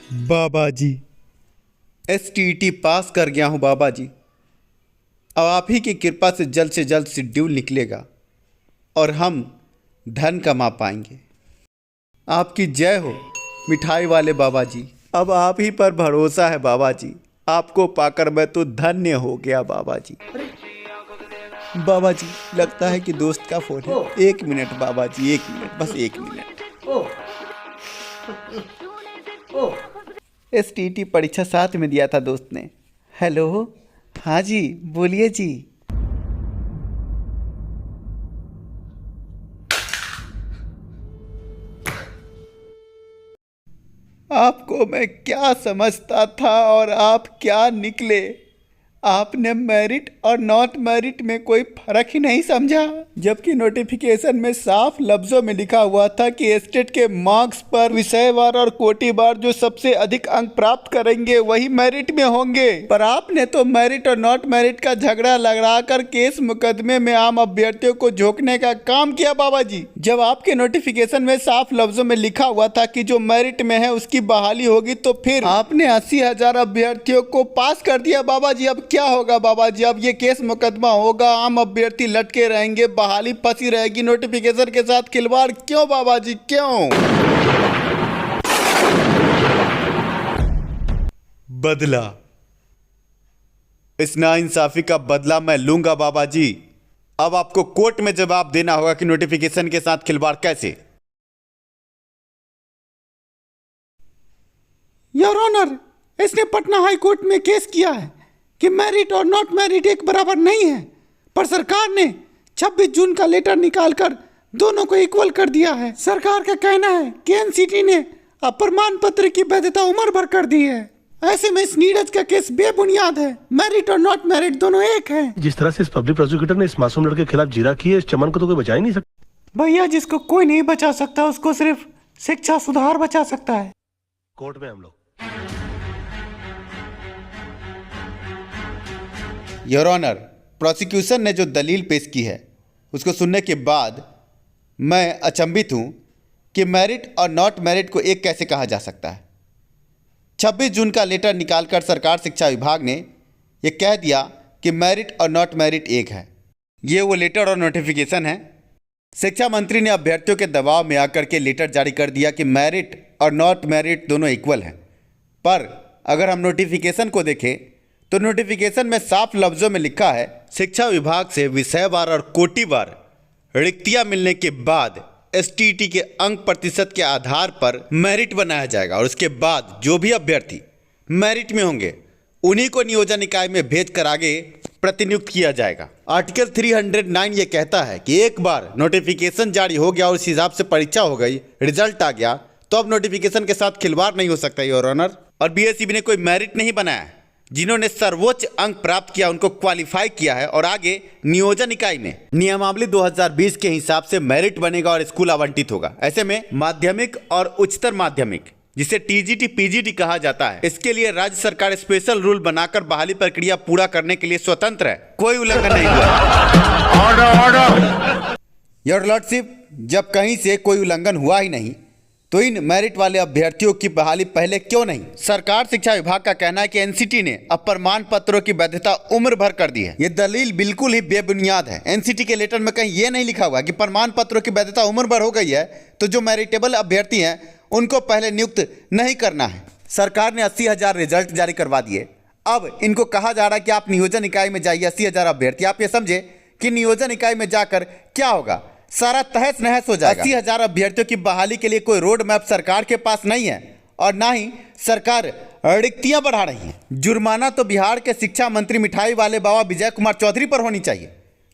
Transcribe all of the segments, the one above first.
बाबा जी, STET पास कर गया हूँ बाबा जी। अब आप ही की कृपा से जल्द शेड्यूल निकलेगा और हम धन कमा पाएंगे। आपकी जय हो मिठाई वाले बाबा जी। अब आप ही पर भरोसा है बाबा जी। आपको पाकर मैं तो धन्य हो गया बाबा जी। बाबा जी, लगता है कि दोस्त का फोन है। 1 मिनट बाबा जी, 1 मिनट, बस 1 मिनट। STET परीक्षा साथ में दिया था दोस्त ने। हेलो, हाँ जी, बोलिए जी। आपको मैं क्या समझता था और आप क्या निकले। आपने मेरिट और नॉट मेरिट में कोई फर्क ही नहीं समझा, जबकि नोटिफिकेशन में साफ लफ्जों में लिखा हुआ था कि स्टेट के मार्क्स पर विषयवार और कोटिवार जो सबसे अधिक अंक प्राप्त करेंगे वही मेरिट में होंगे। पर आपने तो मेरिट और नॉट मेरिट का झगड़ा लगाकर केस मुकदमे में आम अभ्यर्थियों को झोंकने का काम किया बाबा जी। जब आपके नोटिफिकेशन में साफ लफ्जों में लिखा हुआ था कि जो मेरिट में है उसकी बहाली होगी, तो फिर आपने 80,000 अभ्यर्थियों को पास कर दिया बाबा जी। अब क्या होगा बाबा जी? अब ये केस मुकदमा होगा, आम अभ्यर्थी लटके रहेंगे, बहाली फंसी रहेगी। नोटिफिकेशन के साथ खिलवाड़ क्यों बाबा जी, क्यों? बदला, इस नाइंसाफी का बदला मैं लूंगा बाबा जी। अब आपको कोर्ट में जवाब देना होगा कि नोटिफिकेशन के साथ खिलवाड़ कैसे। योर ऑनर, इसने पटना हाई कोर्ट में केस किया है कि मेरिट और नॉट मेरिट एक बराबर नहीं है, पर सरकार ने 26 जून का लेटर निकालकर दोनों को इक्वल कर दिया है। सरकार का कहना है कि एनसीटी ने प्रमाण पत्र की वैधता उम्र भर कर दी है। ऐसे में इस नीरज का केस बेबुनियाद है। मेरिट और नॉट मेरिट दोनों एक हैं। जिस तरह से इस पब्लिक प्रोसिक्यूटर ने इस मासूम लड़के के खिलाफ जीरा की है, इस चमन को तो कोई बचा ही नहीं सकता। भैया, जिसको कोई नहीं बचा सकता उसको सिर्फ शिक्षा सुधार बचा सकता है। कोर्ट में हम लोग। योर ऑनर, प्रोसिक्यूशन ने जो दलील पेश की है उसको सुनने के बाद मैं अचंभित हूं कि मेरिट और नॉट मेरिट को एक कैसे कहा जा सकता है। 26 जून का लेटर निकालकर सरकार शिक्षा विभाग ने यह कह दिया कि मेरिट और नॉट मेरिट एक है। ये वो लेटर और नोटिफिकेशन है। शिक्षा मंत्री ने अभ्यर्थियों के दबाव में आकर के लेटर जारी कर दिया कि मेरिट और नॉट मेरिट दोनों इक्वल हैं। पर अगर हम नोटिफिकेशन को देखें तो नोटिफिकेशन में साफ लफ्जों में लिखा है, शिक्षा विभाग से विषयवार और कोटिवार रिक्तियां मिलने के बाद STET के अंक प्रतिशत के आधार पर मेरिट बनाया जाएगा और उसके बाद जो भी अभ्यर्थी मेरिट में होंगे उन्हीं को नियोजन इकाई में भेजकर आगे प्रतिनियुक्त किया जाएगा। आर्टिकल 309 ये कहता है कि एक बार नोटिफिकेशन जारी हो गया और उस हिसाब से परीक्षा हो गई, रिजल्ट आ गया, तो अब नोटिफिकेशन के साथ खिलवाड़ नहीं हो सकता योर ऑनर। और BSEB ने कोई मेरिट नहीं बनाया है। जिन्होंने सर्वोच्च अंक प्राप्त किया उनको क्वालिफाई किया है और आगे नियोजन इकाई में नियमावली 2020 के हिसाब से मेरिट बनेगा और स्कूल आवंटित होगा। ऐसे में माध्यमिक और उच्चतर माध्यमिक, जिसे TGT PGT कहा जाता है, इसके लिए राज्य सरकार स्पेशल रूल बनाकर बहाली प्रक्रिया पूरा करने के लिए स्वतंत्र है। कोई उल्लंघन नहीं हुआ। योर लॉर्डशिप, जब कहीं से कोई उल्लंघन हुआ ही नहीं तो इन मेरिट वाले अभ्यर्थियों की बहाली पहले क्यों नहीं? सरकार शिक्षा विभाग का कहना है कि NCT ने अब प्रमाण पत्रों की वैधता उम्र भर कर दी है। ये दलील बिल्कुल ही बेबुनियाद है। NCT के लेटर में कहीं ये नहीं लिखा हुआ कि प्रमाण पत्रों की वैधता उम्र भर हो गई है तो जो मेरिटेबल अभ्यर्थी हैं उनको पहले नियुक्त नहीं करना है। सरकार ने 80,000 रिजल्ट जारी करवा दिए। अब इनको कहा जा रहा है कि आप नियोजन इकाई में जाइए। 80,000 अभ्यर्थी, आप ये समझे कि नियोजन इकाई में जाकर क्या होगा? सारा तहस नहस हो जाएगा। 80,000 अभ्यर्थियों की बहाली के लिए कोई रोड मैप सरकार के पास नहीं है और ना ही सरकार रिक्तियां बढ़ा रही है। जुर्माना तो बिहार के शिक्षा मंत्री मिठाई वाले बाबा विजय कुमार चौधरी पर होनी चाहिए,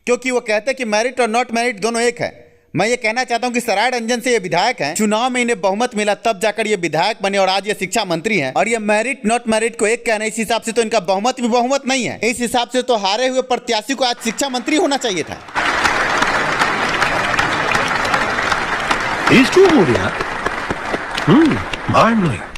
क्योंकि वो कहते हैं कि मेरिट और नॉट मेरिट दोनों एक है। मैं ये कहना चाहता हूं कि सराय रंजन से ये विधायक हैं, चुनाव में इन्हें बहुमत मिला तब जाकर ये विधायक बने और आज ये शिक्षा मंत्री हैं। और ये मेरिट नॉट मेरिट को एक कहना, इस हिसाब से तो इनका बहुमत भी बहुमत नहीं है। इस हिसाब से तो हारे हुए प्रत्याशी को आज शिक्षा मंत्री होना चाहिए था। He's too good, yeah. Mind blowing.